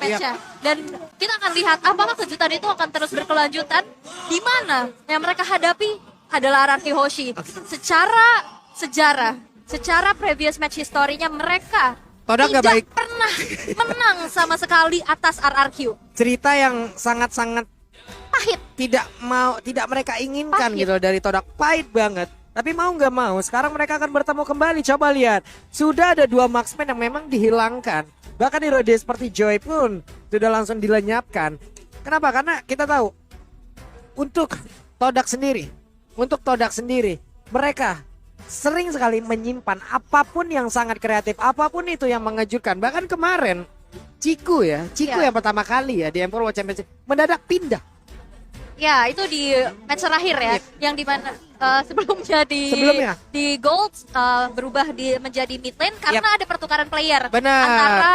match-nya. Dan kita akan lihat apakah kejutan itu akan terus berkelanjutan. Di mana yang mereka hadapi adalah RRQ Hoshi. Secara sejarah, secara previous match historinya mereka Todak nggak tidak baik. pernah menang sama sekali atas RRQ. Cerita yang sangat-sangat Pahit. tidak mereka inginkan Pahit. gitu dari Todak, pahit banget. Tapi mau nggak mau, sekarang mereka akan bertemu kembali. Coba lihat, sudah ada 2 marksman yang memang dihilangkan. Bahkan hero dia seperti Joy pun sudah langsung dilenyapkan. Kenapa? Karena kita tahu untuk Todak sendiri, mereka sering sekali menyimpan apapun yang sangat kreatif, apapun itu yang mengejutkan. Bahkan kemarin Ciku Ya. yang pertama kali ya di Emperor World Championship mendadak pindah. Ya, itu di match terakhir ya, yang dimana sebelumnya di Gold berubah menjadi mid lane karena ada pertukaran player Benar. antara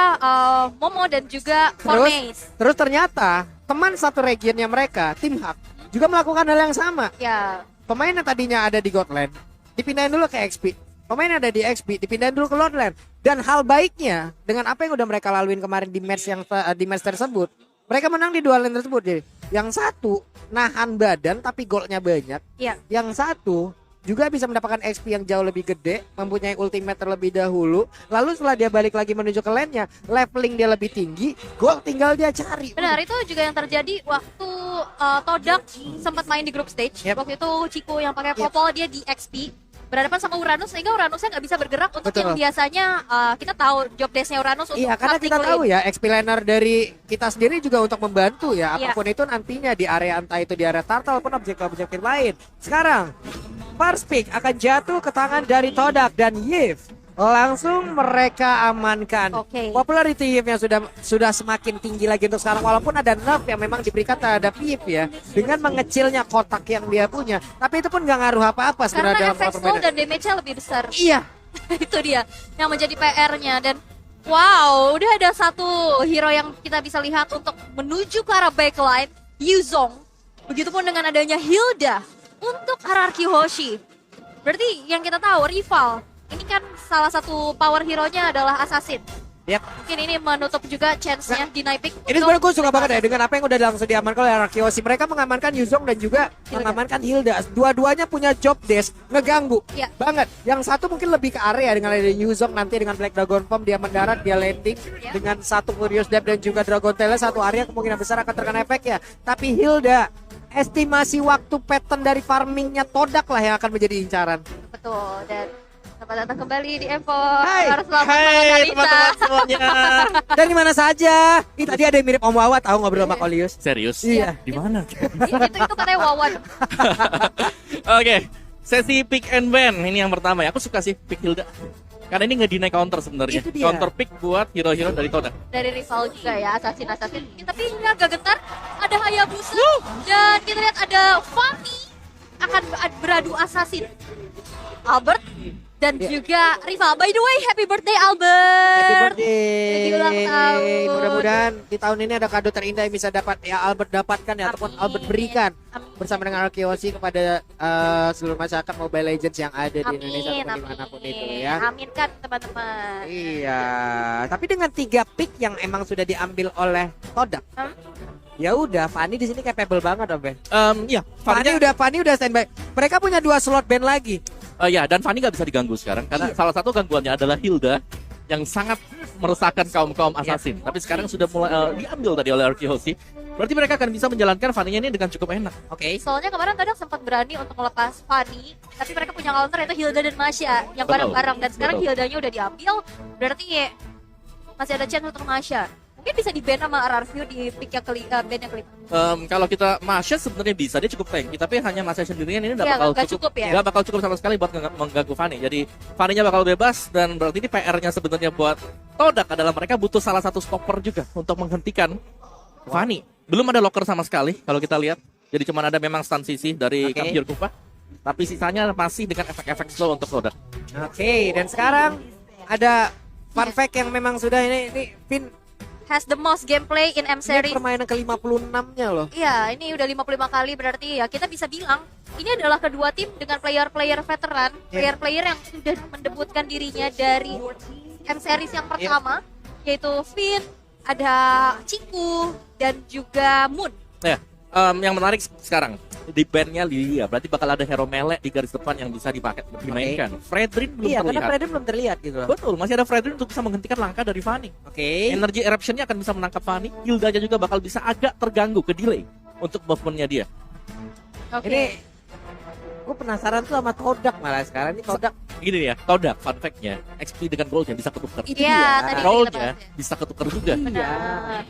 Momo dan juga Cormaze. Terus ternyata teman satu regionnya mereka, Tim Hak, juga melakukan hal yang sama. Ya, Pemain yang tadinya ada di Godland dipindahin dulu ke XP. Pemain yang ada di XP dipindahin dulu ke Lordland. Dan hal baiknya dengan apa yang udah mereka laluin kemarin di match tersebut, mereka menang di dua lane tersebut. Jadi yang satu nahan badan tapi goldnya banyak. ya. Yang satu juga bisa mendapatkan XP yang jauh lebih gede, mempunyai ultimate terlebih dahulu. Lalu setelah dia balik lagi menuju ke lane-nya, leveling dia lebih tinggi, gold tinggal dia cari. Benar, itu juga yang terjadi waktu Todak sempat main di group stage. Yep. Waktu itu Chico yang pakai popol dia di XP berhadapan sama Uranus sehingga Uranusnya nggak bisa bergerak untuk Betul. yang biasanya kita tahu job desk-nya Uranus untuk Iya, karena crafting kita lane. tahu ya, XP laner dari kita sendiri juga untuk membantu ya, Iya. apapun itu nantinya di area entah itu di area turtle pun objek-objek lain. Sekarang, first pick akan jatuh ke tangan dari Todak dan Yves. Langsung mereka amankan. Oke. Popularity Yves-nya sudah semakin tinggi lagi untuk sekarang, walaupun ada nerf yang memang diberikan terhadap Yves ya, dengan mengecilnya kotak yang dia punya. Tapi itu pun gak ngaruh apa-apa sebenarnya Karena dalam efek slow permainan. dan damage-nya lebih besar. Iya. Itu dia yang menjadi PR-nya. Dan wow, udah ada satu hero yang kita bisa lihat untuk menuju ke arah backline, Yuzong. Begitupun dengan adanya Hilda untuk RRQ Hoshi. Berarti yang kita tahu rival ini kan salah satu power hero-nya adalah Assassin. Yap. Mungkin ini menutup juga chance-nya di Naipik. Ini sebenarnya gue suka banget ya dengan apa yang udah langsung diamankan oleh Rakioshi. Mereka mengamankan Yuzong dan juga mengamankan Hilda. Dua-duanya punya job desk ngeganggu Iya. banget. Yang satu mungkin lebih ke area dengan ada Yuzong, nanti dengan Black Dragon Form dia mendarat, dia landing dengan satu Furious Depth dan juga Dragon Tail. Satu area kemungkinan besar akan terkena efeknya. Tapi Hilda, estimasi waktu pattern dari farmingnya Todak lah yang akan menjadi incaran. Betul. Dan selamat datang kembali di Empor. Hai. Selamat Hai mengalami teman-teman semuanya. Dari mana saja? Ih, tadi ada yang mirip Om Wawa tahu ngobrol sama Kolius. Serius? Iya. Di mana? itu katanya Wawan. Oke, sesi pick and ban ini yang pertama ya. Aku suka sih pick Hilda. Karena ini nge-deny counter sebenarnya. Itu dia. Counter pick buat hero-hero dari Todak. Dari rival juga ya, Assassin. Tapi ini agak gentar, ada Hayabusa dan kita lihat ada Fanny akan beradu Assassin. Albert dan juga rival. By the way, happy birthday Albert. Happy birthday. Lagi ulang tahun. Mudah-mudahan di tahun ini ada kado terindah yang bisa dapat ya Albert dapatkan ya, ataupun Amin. Albert berikan Amin. bersama dengan Arkeosi kepada seluruh masyarakat Mobile Legends yang ada di Indonesia ataupun dimanapun itu ya. Amin kan teman-teman. Iya, tapi dengan 3 pick yang emang sudah diambil oleh Todak. Ya udah, Fanny di sini capable banget, Om Ben. Ya, Fanny udah standby. Mereka punya 2 slot ban lagi. ya, dan Fanny nggak bisa diganggu sekarang karena salah satu gangguannya adalah Hilda yang sangat meresahkan kaum assassin. Tapi sekarang sudah mulai diambil tadi oleh Arkeosi. Berarti mereka akan bisa menjalankan Fanny-nya ini dengan cukup enak. Oke. Soalnya kemarin Todak sempat berani untuk melepas Fanny, tapi mereka punya counter itu Hilda dan Masya yang Betul. bareng-bareng. Dan sekarang Betul. Hildanya udah diambil, berarti masih ada chance untuk Masya. Mungkin bisa di-ban sama RRQ di pick yang ban yang kelima. Kalau kita Masya sebenarnya bisa, dia cukup tanky, tapi hanya Masya sendirian ini Iya, bakal nggak cukup ya. nggak bakal cukup sama sekali buat mengganggu Fanny. Jadi Fanny-nya bakal bebas dan berarti ini PR-nya sebenarnya buat Todak adalah mereka butuh salah satu stopper juga untuk menghentikan Fanny. Belum ada locker sama sekali kalau kita lihat. Jadi cuma ada memang stun CC dari Oke. Kampiur Kupa. Tapi sisanya masih dengan efek-efek slow untuk Todak. Oke, dan sekarang ada fun fact yang memang sudah ini Vin, Has the most gameplay in M ini series. permainan ke-56-nya loh. Iya, ini udah 55 kali berarti ya kita bisa bilang ini adalah kedua tim dengan player-player veteran, player-player yang sudah mendebutkan dirinya dari M series yang pertama, yaitu Finn, ada Ciku dan juga Moon. Ya, yang menarik sekarang di bandnya Lilia, berarti bakal ada hero melee di garis depan yang bisa dimainkan. Fredrin belum Iya, terlihat. karena Fredrin belum terlihat gitu loh. Betul, masih ada Fredrin untuk bisa menghentikan langkah dari Fanny. Oke. Energy eruptionnya akan bisa menangkap Fanny. Hildanya juga bakal bisa agak terganggu, ke delay untuk movementnya dia. Oke. Ini gue penasaran tuh sama Todak malah sekarang ini Todak. Gini ya, Todak fun fact-nya, XP dengan goldnya bisa ketukar. Itu Iya, dia. tadi Rollnya kita bahas bisa ketukar juga. Benar.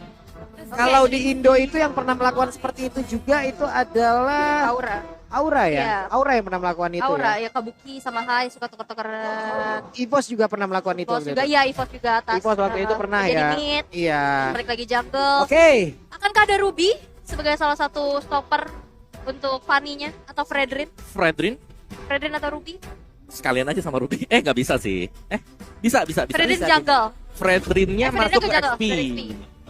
Kalau di Indo itu yang pernah melakukan seperti itu juga itu adalah Aura. Aura ya. Iya. Aura yang pernah melakukan itu Aura ya. ya Kabuki sama Hai suka tuker-tukeran. Evos juga pernah melakukan itu. Evos waktu juga itu. ya, Evos juga atas. Evos waktu itu pernah Jadi ya. mid, Iya. balik lagi jungle. Oke. Akankah ada Ruby sebagai salah satu stopper untuk Fanny-nya atau Fredrin? Fredrin Fredrin atau Ruby? sekalian aja sama Ruby. Nggak bisa sih. Bisa. Fredrin bisa. jungle. Fredrinnya Fredrinnya masuk ke ke jungle, XP. dari XP.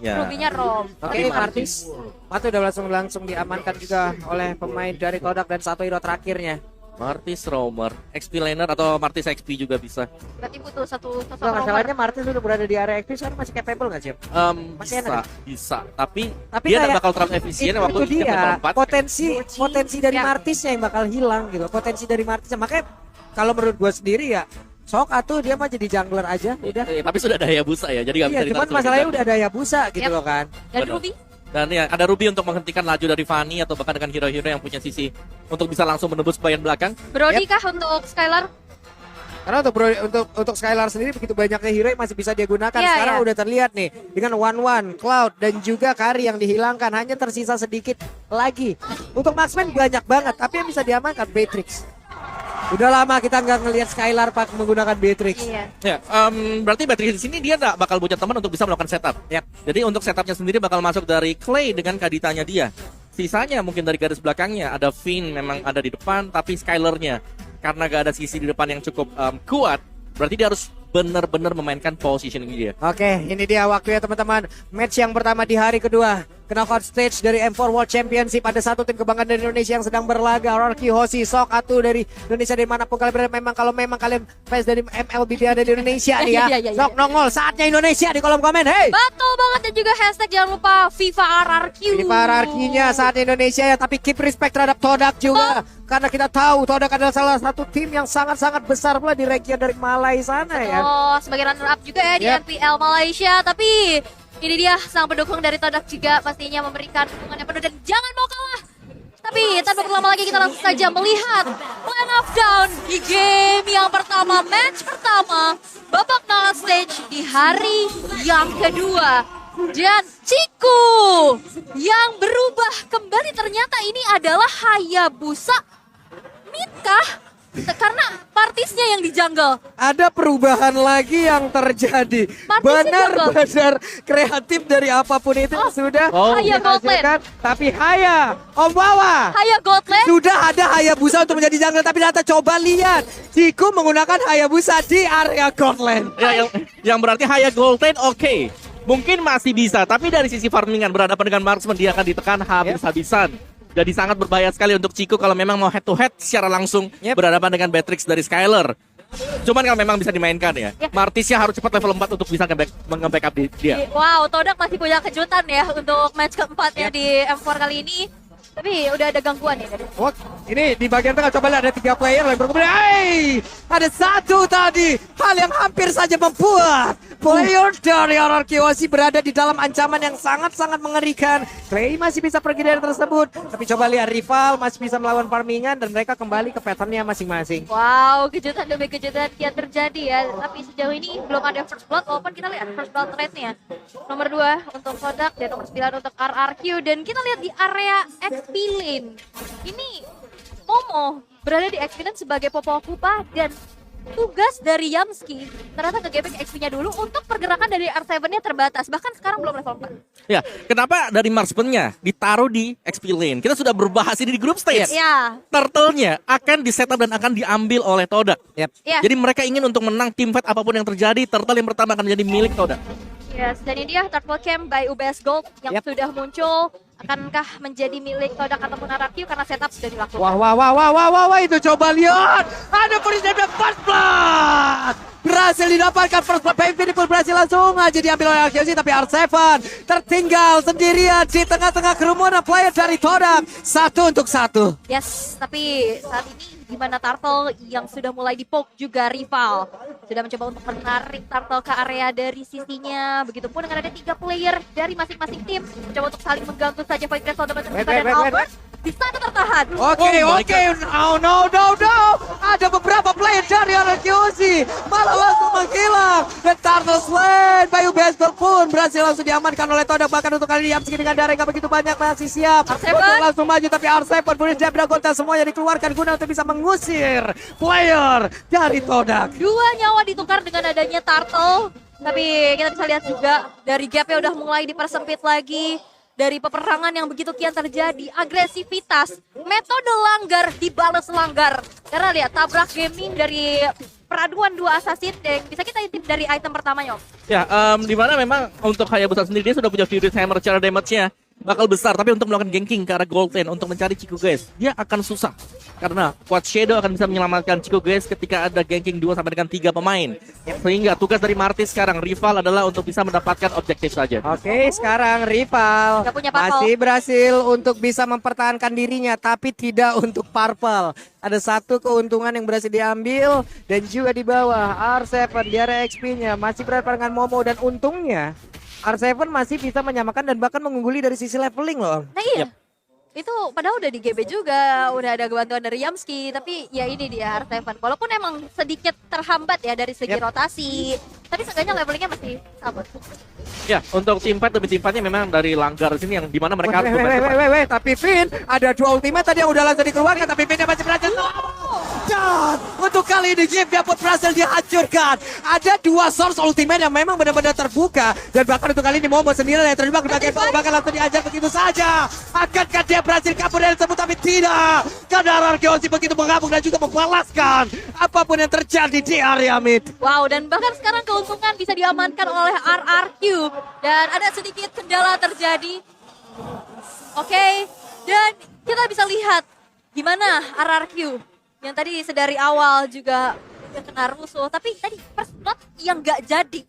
Ya. Ruby-nya Rom. Oke, Martis. Matu udah langsung diamankan juga oleh pemain dari Todak dan satu hero terakhirnya. Martis Roamer, XP laner atau Martis XP juga bisa. Berarti butuh satu sosok Kalau roamer. masalahnya Martis udah berada di area XP sekarang masih capable nggak Cip? Masih enak. Bisa. Tapi Tapi dia kayak nggak bakal terlalu efisien waktu itu dia level 4. potensi dari Ya. Martisnya yang bakal hilang gitu. Potensi dari Martisnya makanya kalau menurut gua sendiri ya sok atuh dia mah jadi jungler aja udah. Tapi sudah ada Hayabusa ya, jadi nggak Iya, bisa cuman ditarik masalahnya sebagai udah ada Hayabusa gitu Yap. loh kan. Dan Benar. Ruby? Dan ya ada Ruby untuk menghentikan laju dari Fanny atau bahkan dengan hero-hero yang punya sisi untuk bisa langsung menembus bagian belakang. Brody kah untuk Skylar? Karena untuk Skylar sendiri begitu banyaknya hero yang masih bisa dia gunakan. Iya, Sekarang iya. udah terlihat nih dengan One Cloud dan juga Kari yang dihilangkan, hanya tersisa sedikit lagi. Untuk marksman banyak banget, tapi yang bisa diamankan Beatrix. Udah lama kita nggak ngelihat Skylar pak menggunakan Beatrix. Iya. Ya, berarti Beatrix di sini dia nggak bakal punya teman untuk bisa melakukan setup. Yap. Jadi untuk setupnya sendiri bakal masuk dari Clay dengan kaditanya dia. Sisanya mungkin dari garis belakangnya ada Finn memang ada di depan, tapi Skylarnya karena gak ada sisi di depan yang cukup kuat, berarti dia harus benar-benar memainkan positioning dia. Oke, ini dia waktunya teman-teman. Match yang pertama di hari kedua. Knockout stage dari M4 World Championship. Ada satu tim kebanggaan dari Indonesia yang sedang berlaga. Rorki Hoshi, Sok Atu dari Indonesia, dari manapun kalian berada. Kalau memang kalian fans dari MLBB ada di Indonesia nih ya. Iya. Sok nongol, saatnya Indonesia di kolom komen. Hey! Betul banget, dan juga hashtag jangan lupa FIFA RRQ. Ini hierarkinya saat Indonesia ya, tapi keep respect terhadap Todak juga. Karena kita tahu Todak adalah salah satu tim yang sangat-sangat besar pula di region dari Malai sana ya. Oh, sebagai runner up juga ya di Yap. NPL Malaysia. Tapi ini dia sang pendukung dari Todak juga pastinya memberikan dukungan yang penuh dan jangan mau kalah. Tapi tanpa berlama lagi kita langsung saja melihat Plan of Down di game yang pertama, match pertama, babak knockout stage di hari yang kedua. Dan Ciku yang berubah kembali, ternyata ini adalah Hayabusa Mitkah? Karena partisnya yang di jungle. Ada perubahan lagi yang terjadi. Martisnya Benar-benar kreatif dari apapun itu Oh, sudah Haya dihasilkan. Tapi Haya, Om Wawa, Haya Godland. sudah ada Hayabusa untuk menjadi jungle. Tapi ternyata coba lihat, Ciku menggunakan Hayabusa di area Godland. Ya, yang berarti Haya Golden oke. Mungkin masih bisa, tapi dari sisi farmingan berhadapan dengan marksman dia akan ditekan habis-habisan. Jadi sangat berbahaya sekali untuk Ciku kalau memang mau head to head secara langsung berhadapan dengan Beatrix dari Skylar. Cuman kalau memang bisa dimainkan ya, Martisnya harus cepat level 4 untuk bisa nge-backup dia. Wow, Todak masih punya kejutan ya untuk match keempatnya di M4 kali ini. Tapi udah ada gangguan ya dari Oh, ini di bagian tengah coba lihat ada 3 player yang berkemudian. Hey, ada satu tadi hal yang hampir saja membuat player dari RRQ Hoshi berada di dalam ancaman yang sangat-sangat mengerikan. Clay masih bisa pergi dari tersebut, tapi coba lihat rival masih bisa melawan farmingan dan mereka kembali ke patternnya masing-masing. Wow, kejutan demi kejutan kian terjadi ya. Tapi sejauh ini belum ada first blood, walaupun kita lihat first blood rate-nya. Nomor 2 untuk Todak dan nomor 9 untuk RRQ. Dan kita lihat di area XP lane. Ini Momo berada di XP lane sebagai Popokupa dan tugas dari Yamski ternyata nge-gaping XP-nya dulu untuk pergerakan dari R7-nya terbatas. Bahkan sekarang belum level 4. Ya, kenapa dari marksman-nya ditaruh di XP lane? Kita sudah berbahas ini di group stage. Ya, Turtle-nya akan di-setup dan akan diambil oleh Todak. ya. Jadi mereka ingin untuk menang team fight apapun yang terjadi, Turtle yang pertama akan menjadi milik Todak. Yes, dan ini dia Turtle Camp by UBS Gold yang sudah muncul. Akankah menjadi milik Todak ataupun RRQ karena setup sudah dilakukan? Wah, itu coba lihat. Ada Puris dan first blood. berhasil didapatkan. First blood Infinity pun berhasil langsung aja diambil oleh Arkeosi. Tapi R7 tertinggal sendirian di tengah-tengah kerumunan player dari Todak. 1 untuk 1. Yes, tapi saat ini di mana Turtle yang sudah mulai dipoke juga rival sudah mencoba untuk menarik Turtle ke area dari sisinya. Begitupun dengan ada 3 player dari masing-masing tim mencoba untuk saling mengganggu saja Void Crystal dan Albert di sana tertahan. Oke. Oh, no. Ada beberapa player dari Arkeosi malah langsung menghilang. Dan Turtle Slane, Bayu Baseball pun berhasil langsung diamankan oleh Todak. Bahkan untuk kali ini Yamski dengan darah yang begitu banyak masih siap R7 untuk langsung maju. Tapi R7 pun Jabra Gonta semuanya dikeluarkan guna untuk bisa mengusir player dari Todak. 2 nyawa ditukar dengan adanya Turtle. Tapi kita bisa lihat juga dari gapnya udah mulai dipersempit lagi. Dari peperangan yang begitu kian terjadi, agresivitas, metode langgar dibalas langgar. Karena lihat tabrak gaming dari peraduan 2 assassin yang bisa kita intip dari item pertamanya. Ya, di mana memang untuk Hayabusa sendiri dia sudah punya Furious Hammer, cara damage-nya bakal besar, tapi untuk melakukan ganking ke arah gold lane untuk mencari Chico guys, dia akan susah. Karena Quad Shadow akan bisa menyelamatkan Chico guys ketika ada ganking 2 sampai dengan 3 pemain. Sehingga tugas dari Martis sekarang rival adalah untuk bisa mendapatkan objektif saja. Oke, sekarang rival Nggak punya purple. masih berhasil untuk bisa mempertahankan dirinya, tapi tidak untuk purple. Ada 1 keuntungan yang berhasil diambil dan juga di bawah R7 di area XP-nya masih berhadapan dengan Momo dan untungnya R7 masih bisa menyamakan dan bahkan mengungguli dari sisi leveling loh. Nah iya, itu padahal udah di GB juga, udah ada bantuan dari Yamski, tapi ya ini dia R7. Walaupun emang sedikit terhambat ya dari segi rotasi, tapi seenggaknya levelingnya masih sama. Ya, untuk tim fight lebih tim fightnya memang dari langgar sini yang dimana mereka harus bermain cepat. Weh, tapi Finn ada 2 ultimate tadi yang udah langsung dikeluarkan, tapi Finn masih berhasil. Dan untuk kali ini game dia pun berhasil dihancurkan. Ada 2 source ultimate yang memang benar-benar terbuka, dan bahkan untuk kali ini Momo sendiri yang terjebak di bagian bawah, bahkan langsung diajar begitu saja. Akankah dia berhasil kabur dari tersebut? Tapi tidak, karena Arkeosi begitu mengamuk dan juga membalaskan apapun yang terjadi di area mid. Wow, dan bahkan sekarang keuntungan bisa diamankan oleh RRQ. Dan ada sedikit kendala terjadi. Oke, dan kita bisa lihat gimana RRQ yang tadi sedari awal juga udah kena rusuh, tapi tadi first blood yang nggak jadi.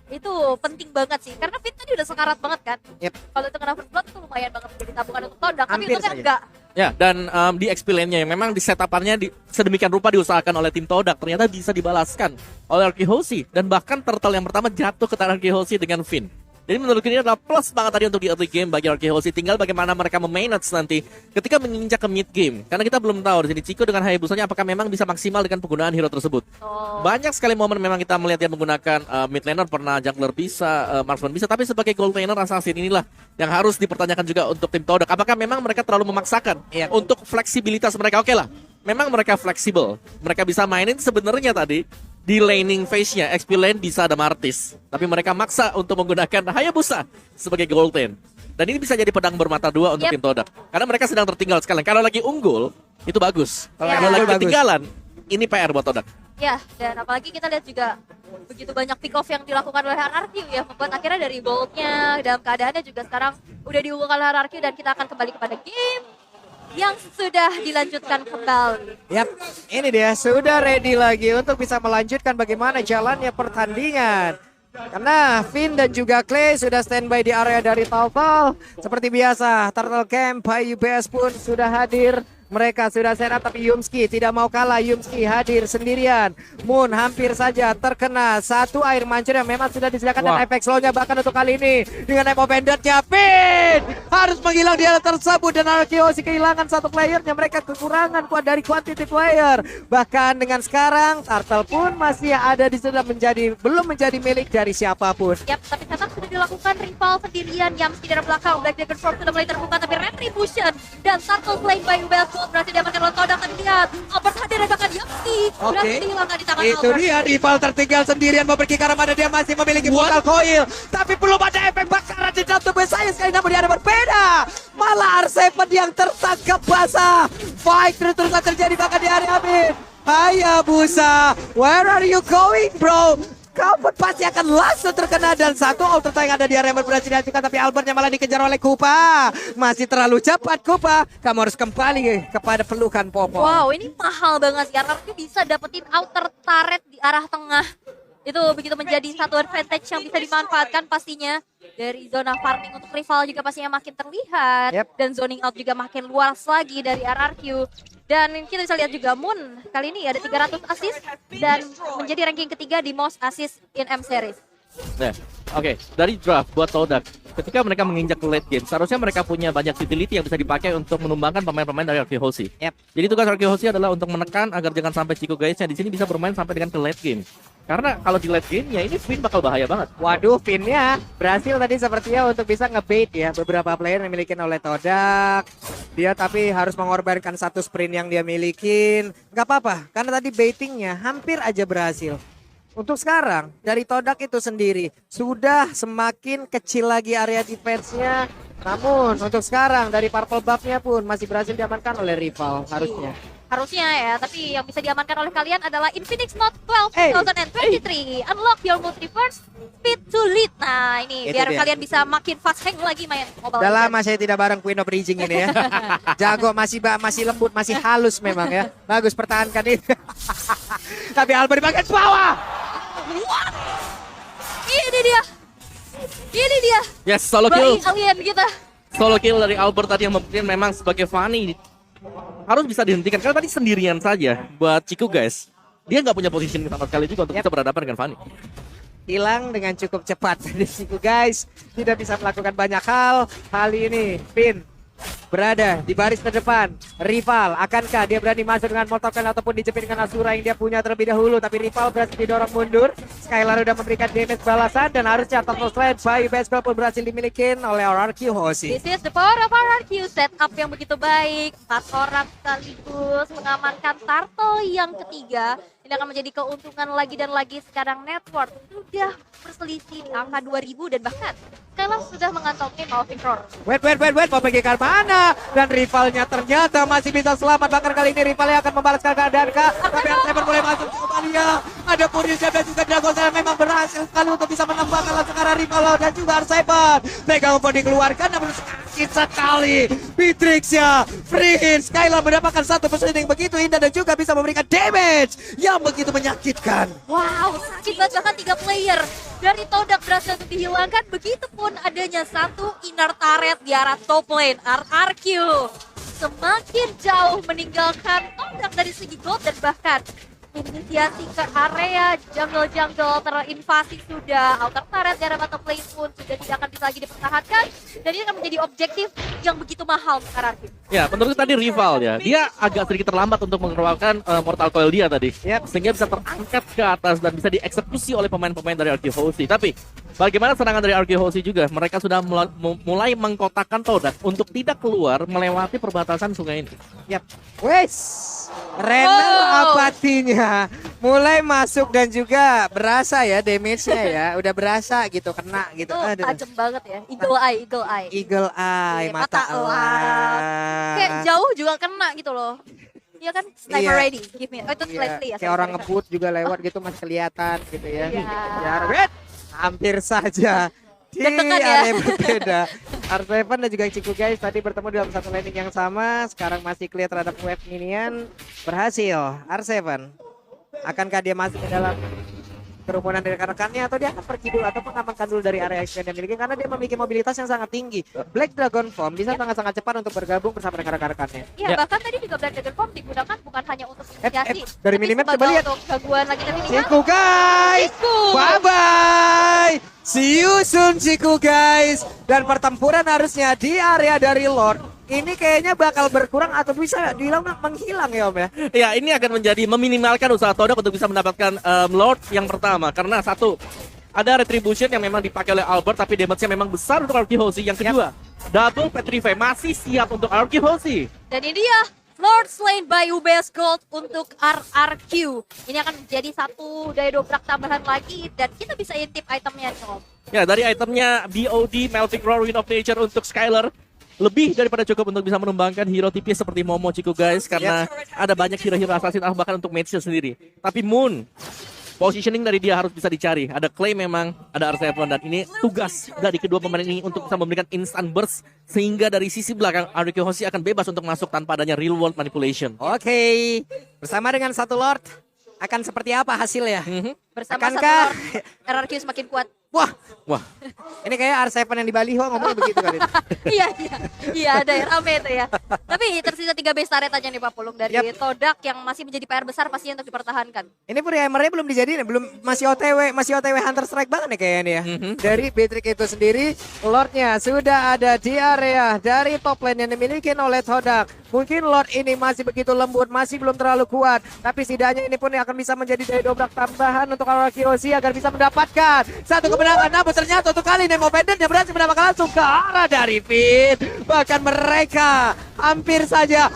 Itu penting banget sih, karena Fit tadi udah sekarat banget kan. Yep. Kalau itu kena first blood itu lumayan banget menjadi tabungan untuk Todak, tapi Hampir untungnya saja. enggak. Ya, dan di XP lane-nya yang memang di setup-nya sedemikian rupa diusahakan oleh tim Todak ternyata bisa dibalaskan oleh Arkehosi, dan bahkan turtle yang pertama jatuh ke tangan Arkehosi dengan Finn. Jadi menurut ini adalah plus banget tadi untuk di early game bagi Arkehosi. Tinggal bagaimana mereka memanage nanti ketika menginjak ke mid game. Karena kita belum tahu di sini Chico dengan Hayabusanya apakah memang bisa maksimal dengan penggunaan hero tersebut. Oh. Banyak sekali momen memang kita melihat dia menggunakan mid laner, pernah jungler bisa, marksman bisa, tapi sebagai gold laner assassin inilah yang harus dipertanyakan juga untuk tim Todak. Apakah memang mereka terlalu memaksakan untuk fleksibilitas mereka? Oke lah, memang mereka fleksibel. Mereka bisa mainin sebenarnya tadi di laning phase-nya, XP lane bisa ada Martis. Tapi mereka maksa untuk menggunakan Hayabusa sebagai gold lane. Dan ini bisa jadi pedang bermata 2 untuk tim Todak. Karena mereka sedang tertinggal sekali. Kalau lagi unggul, itu bagus. Kalau lagi ketinggalan, ini PR buat Todak. Ya, dan apalagi kita lihat juga begitu banyak pick off yang dilakukan oleh RRQ ya, membuat akhirnya dari goldnya dalam keadaannya juga sekarang udah diunggulkan oleh RRQ, dan kita akan kembali kepada game yang sudah dilanjutkan kembali. Yap, ini dia sudah ready lagi untuk bisa melanjutkan bagaimana jalannya pertandingan. Karena Finn dan juga Clay sudah standby di area dari Taufal. Seperti biasa, Turtle Camp, UBS pun sudah hadir. Mereka sudah set up, tapi Yumski tidak mau kalah. Yumski hadir sendirian. Moon hampir saja terkena 1 air mancur yang memang sudah disediakan. Dan efek slow-nya bahkan untuk kali ini dengan Emo Bandit-nya Finn harus menghilang di area tersebut. Dan Arkeosi kehilangan 1 playernya. Mereka kekurangan dari quantity player. Bahkan dengan sekarang Turtle pun masih ada di sana, belum menjadi milik dari siapapun. Yap, tapi setup sudah dilakukan, rival sendirian. Yamski dari belakang, Black Dragon Form sudah mulai terbuka, tapi Retribution dan Turtle Flame by Ubel berhasil diamankan oleh Todak. Tapi lihat, Albert hadir dan bahkan Yamski berhasil dihilangkan di tangan Itu Albert. dia, rival tertinggal sendirian mau pergi ke arah mana. Dia masih memiliki portal coil, tapi belum ada efek bakaran di dalam tubuh saya sekali. Namun dia ada berbeda, malah R7 yang tertangkap basah. Fight terus-terusan terjadi bahkan di area mid. Hayabusa, where are you going bro? kau pun pasti akan langsung terkena. Dan satu auto yang ada di area berhasil dihancurkan, tapi Albertnya malah dikejar oleh Kupa. Masih terlalu cepat Kupa, kamu harus kembali kepada pelukan Popo. Wow, ini mahal banget ya. Karena bisa dapetin outer turret di arah tengah. Itu begitu menjadi satu advantage yang bisa dimanfaatkan pastinya. Dari zona farming untuk rival juga pastinya makin terlihat. Yep. Dan zoning out juga makin luas lagi dari RRQ. Dan kita bisa lihat juga Moon kali ini ada 300 assist. Dan menjadi ranking ketiga di most assist in M Series. Nah, oke, dari draft buat Todak, ketika mereka menginjak ke late game, seharusnya mereka punya banyak utility yang bisa dipakai untuk menumbangkan pemain-pemain dari RQ Hoshi. Yep. Jadi tugas RQ Hoshi adalah untuk menekan agar jangan sampai Chico guysnya di sini bisa bermain sampai dengan ke late game. Karena kalau di late game, ya ini Finn bakal bahaya banget. Waduh, Finn-nya berhasil tadi sepertinya untuk bisa ngebait ya beberapa player yang dimiliki oleh Todak. Dia tapi harus mengorbankan satu sprint yang dia milikin. Gak apa-apa, karena tadi baitingnya hampir aja berhasil. Untuk sekarang, dari Todak itu sendiri, sudah semakin kecil lagi area defense-nya. Namun, untuk sekarang, dari purple buff-nya pun masih berhasil diamankan oleh rival, harusnya. Harusnya ya, tapi yang bisa diamankan oleh kalian adalah Infinix Note 12 Hey. 2023. Unlock your multiverse speed to lead. Nah ini Itu biar dia. kalian bisa makin fast hang lagi main Mobile Udah Legends. lama saya tidak bareng Queen of Bridging ini ya. Jago, masih lembut, masih halus memang ya. Bagus, pertahankan ini. Tapi Albert di bagian bawah. What? Ini dia. Ini dia. Yes, solo Bayi kill. alien kita. Solo kill dari Albert tadi yang membuktikan memang sebagai Fanny harus bisa dihentikan. Karena tadi sendirian saja buat Chico guys. Dia nggak punya positioning sama sekali juga untuk bisa berhadapan dengan Fanny. Hilang dengan cukup cepat. Di situ guys, tidak bisa melakukan banyak hal. Kali ini Finn berada di baris terdepan. Rival, akankah dia berani masuk dengan Molotov ataupun dijepit dengan Asura yang dia punya terlebih dahulu. Tapi rival berhasil didorong mundur. Skylar udah memberikan damage balasan. Dan harusnya Turtle Sled by Baseball pun berhasil dimiliki oleh RRQ Hoshi. This is the power of RRQ, setup yang begitu baik. 4 orang sekaligus mengamankan Turtle yang ketiga. Ini akan menjadi keuntungan lagi dan lagi. Sekarang network sudah berselisih di angka 2000 dan bahkan Skylar sudah mengantongi Malvin Roar. Wait, mau pergi ke mana? Dan rivalnya ternyata masih bisa selamat. Bahkan kali ini rivalnya akan membalaskan keadaan kah? Tapi Arseven mulai masuk ke Omalia. Ada Purisha dan juga Dragosa yang memang berhasil sekali untuk bisa menembakkan langsung arah rival dan juga Arseven. Pegang pun dikeluarkan namun sakit sekali. Beatrix-nya free hit. Skylar mendapatkan satu positioning begitu indah dan juga bisa memberikan damage yang begitu menyakitkan. Wow, sakit banget, bahkan 3 player dari Todak berhasil untuk dihilangkan. Begitupun adanya satu inner turret di arah top lane RRQ. Semakin jauh meninggalkan Todak dari segi gold dan bahkan inisiasi ke area jungle-jungle terinvasi sudah. Outer turret di arah bottom lane pun sudah tidak akan bisa lagi dipertahankan. Dan ini akan menjadi objektif yang begitu mahal untuk RRQ. Ya, menurut tadi rival ya, dia agak sedikit terlambat untuk mengeluarkan Mortal Coil dia tadi. Yep. Sehingga bisa terangkat ke atas dan bisa dieksekusi oleh pemain-pemain dari RQ Hoshi. Tapi bagaimana serangan dari RQ Hoshi juga? Mereka sudah mulai mengkotakkan Todak untuk tidak keluar melewati perbatasan sungai ini. Yap. Wes. Renner Wow. apatinya mulai masuk dan juga berasa ya damage-nya ya. Udah berasa gitu kena gitu. Itu Aduh. tajam banget ya. Eagle eye, eagle eye. Eagle eye, Iya, mata mata elang. Kayak jauh juga kena gitu loh. Iya kan? Sniper Iya. ready. Give me. Oh itu Iya, slightly ya. kayak orang ngebut juga lewat gitu masih kelihatan gitu ya. Iya. Kejar, wet. Hampir saja di Deg-degan ya. area berbeda. Arseven dan juga Chico guys tadi bertemu dalam satu landing yang sama. Sekarang masih clear terhadap wave minion. Berhasil Arseven. Akankah dia masuk ke dalam kerumunan dari rekan-rekannya atau dia akan pergi dulu ataupun amankan dulu dari area expand yang dimiliki karena dia memiliki mobilitas yang sangat tinggi. Black Dragon Form bisa sangat-sangat cepat untuk bergabung bersama dengan rekan-rekannya. Iya, Ya. bahkan tadi juga Black Dragon Form digunakan bukan hanya untuk inisiasi. dari minimap coba lihat. Untuk gangguan lagi dan minimal. Ciku guys, Ciku. bye bye. See you soon Ciku guys. Dan pertempuran harusnya di area dari Lord ini kayaknya bakal berkurang atau bisa dibilang menghilang ya Om ya. Ya, ini akan menjadi meminimalkan usaha Todak untuk bisa mendapatkan Lord yang pertama. Karena satu, ada Retribution yang memang dipakai oleh Albert, tapi damage-nya memang besar untuk RQ Hoshi. Yang kedua, Double Petrify masih siap untuk RQ Hoshi. Dan ini dia Lord Slain by UBS Gold untuk RRQ. Ini akan menjadi satu daya dobrak tambahan lagi dan kita bisa intip itemnya nih Om. Ya, dari itemnya BOD, Melting Roar, Wind of Nature untuk Skylar. Lebih daripada cukup untuk bisa menumbangkan hero tipis seperti Momo Chico guys. Karena ada banyak hero-hero assassin bahkan untuk match sendiri. Tapi Moon positioning dari dia harus bisa dicari. Ada claim memang, ada R7 dan ini tugas dari kedua pemain ini untuk bisa memberikan instant burst sehingga dari sisi belakang Ariki Hoshi akan bebas untuk masuk tanpa adanya real world manipulation. Oke, bersama dengan satu Lord akan seperti apa hasilnya? Bersama Akankah- satu Lord, RRQ semakin kuat. Wah, Wah, ini kayak R7 yang di Baliho ngomongnya begitu kali. Iya ada ya, rame itu ya. Tapi tersisa 3 base turret aja nih Pak Pulung dari Yap. Todak yang masih menjadi PR besar pastinya untuk dipertahankan. Ini Primernya belum dijadiin, belum masih OTW Hunter Strike banget nih kayaknya nih ya. Dari Beatrix itu sendiri, Lordnya sudah ada di area dari top lane yang dimiliki oleh Todak. Mungkin Lord ini masih begitu lembut, masih belum terlalu kuat. Tapi setidaknya ini pun akan bisa menjadi daya dobrak tambahan untuk Araki Hoshi agar bisa mendapatkan satu kemenangan. Namun ternyata untuk kali ini Mobenden yang berhasil mendapatkan langsung ke arah dari Fit. Bahkan mereka hampir saja.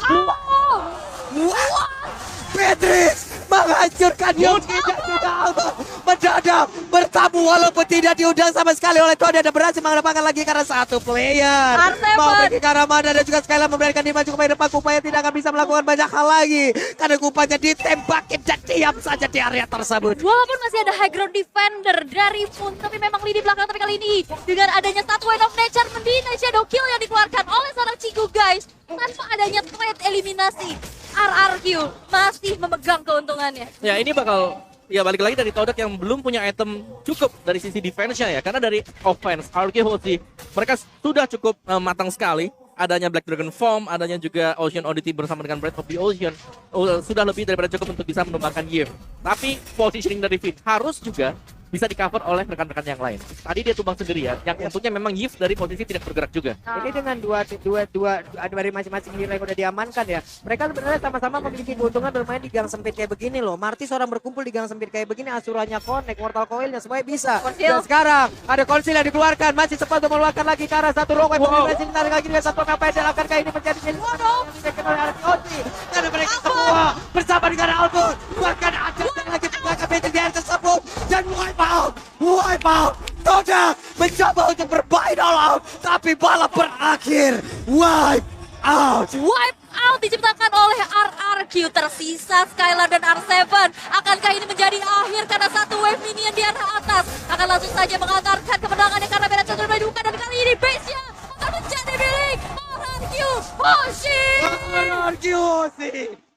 Beatrix menghancurkan Yogi dan juga Alba mendadak bertamu walaupun tidak diundang sama sekali oleh Toda dan berhasil mendapatkan lagi karena satu player R7. mau pergi ke arah mana dan juga sekali lagi memberikan dia maju ke depan. Kupanya tidak akan bisa melakukan banyak hal lagi karena Kupanya ditembakin dan diam saja di area tersebut. Walaupun masih ada high ground defender dari Moon, tapi memang lini belakang tapi kali ini dengan adanya satu Wind of Nature mendinai shadow kill yang dikeluarkan oleh seorang Cigu guys. Tanpa adanya trade eliminasi, RRQ masih memegang keuntungannya. ya ini bakal ya balik lagi dari Todak yang belum punya item cukup dari sisi defense-nya ya. Karena dari offense, Ariki Hoshi mereka sudah cukup matang sekali. Adanya Black Dragon Form, adanya juga Ocean Oddity bersama dengan Breath of the Ocean sudah lebih daripada cukup untuk bisa menumbangkan Yif. Tapi positioning dari Fit harus juga bisa di cover oleh rekan-rekan yang lain. Tadi dia tumbang sendirian, yang untungnya memang Yif dari posisi tidak bergerak juga. Ini dengan dua dari masing-masing hero yang udah diamankan ya. Mereka sebenarnya sama-sama memiliki keuntungan bermain di gang sempit kayak begini loh. Martis orang berkumpul di gang sempit kayak begini, Asuranya connect, Mortal Coil-nya semuanya bisa. Konsil. Dan sekarang ada konsil yang dikeluarkan, masih sempat untuk mengeluarkan lagi ke arah satu Rogue. Masih ditarik lagi dengan satu apa yang akankah ini menjadi yang dilakukan oleh Araki Hoshi. Karena mereka semua bersama dengan Albus. Bahkan ada yang lagi terbakar Beatrix di area tersebut dan wipe out. Todak mencoba untuk bermain all out, tapi balap berakhir wipe out. Wipe out diciptakan oleh RRQ. Tersisa Skylar dan R7. Akankah ini menjadi akhir karena satu wave minion di arah atas akan langsung saja mengantarkan kemenangannya karena Bella sudah dibuka dan kali ini base-nya akan menjadi milik RRQ Hoshi. RRQ Hoshi